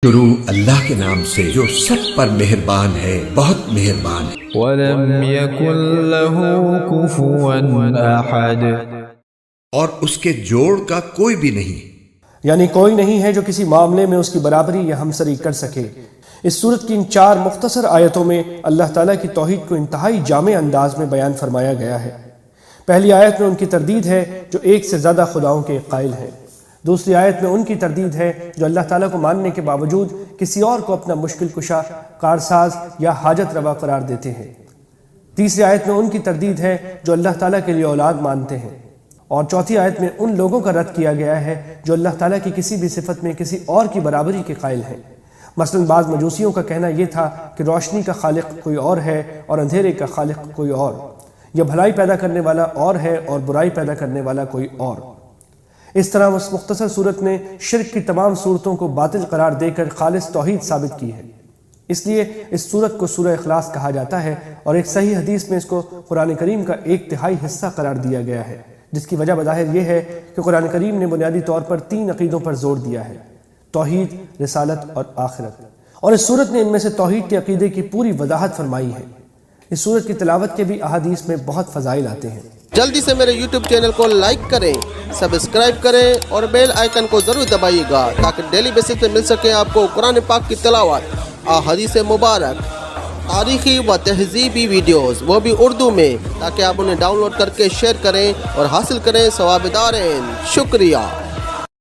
شروع اللہ کے نام سے جو سب پر مہربان ہے، بہت مہربان ہے۔ وَلَمْ يَكُنْ لَهُ كُفُوًا أَحَدٌ، اور اس کے جوڑ کا کوئی بھی نہیں، یعنی کوئی نہیں ہے جو کسی معاملے میں اس کی برابری یا ہمسری کر سکے۔ اس صورت کی ان 4 مختصر آیتوں میں اللہ تعالیٰ کی توحید کو انتہائی جامع انداز میں بیان فرمایا گیا ہے۔ پہلی آیت میں ان کی تردید ہے جو ایک سے زیادہ خداؤں کے قائل ہیں۔ دوسری آیت میں ان کی تردید ہے جو اللہ تعالیٰ کو ماننے کے باوجود کسی اور کو اپنا مشکل کشا، کارساز یا حاجت روا قرار دیتے ہیں۔ تیسری آیت میں ان کی تردید ہے جو اللہ تعالیٰ کے لیے اولاد مانتے ہیں۔ اور چوتھی آیت میں ان لوگوں کا رد کیا گیا ہے جو اللہ تعالیٰ کی کسی بھی صفت میں کسی اور کی برابری کے قائل ہیں۔ مثلا بعض مجوسیوں کا کہنا یہ تھا کہ روشنی کا خالق کوئی اور ہے اور اندھیرے کا خالق کوئی اور، یا بھلائی پیدا کرنے والا اور ہے اور برائی پیدا کرنے والا کوئی اور۔ اس طرح اس مختصر صورت نے شرک کی تمام صورتوں کو باطل قرار دے کر خالص توحید ثابت کی ہے۔ اس لیے اس صورت کو سورہ اخلاص کہا جاتا ہے، اور ایک صحیح حدیث میں اس کو قرآن کریم کا 1/3 حصہ قرار دیا گیا ہے، جس کی وجہ بظاہر یہ ہے کہ قرآن کریم نے بنیادی طور پر 3 عقیدوں پر زور دیا ہے: توحید، رسالت اور آخرت، اور اس صورت نے ان میں سے توحید کے عقیدے کی پوری وضاحت فرمائی ہے۔ اس صورت کی تلاوت کے بھی احادیث میں بہت فضائل آتے ہیں۔ جلدی سے میرے یوٹیوب چینل کو لائک کریں، سبسکرائب کریں اور بیل آئیکن کو ضرور دبائیے گا تاکہ ڈیلی بیسس پہ مل سکے آپ کو قرآن پاک کی تلاوت، احادیث مبارک، تاریخی و تہذیبی ویڈیوز، وہ بھی اردو میں، تاکہ آپ انہیں ڈاؤن لوڈ کر کے شیئر کریں اور حاصل کریں ثواب دارین۔ شکریہ۔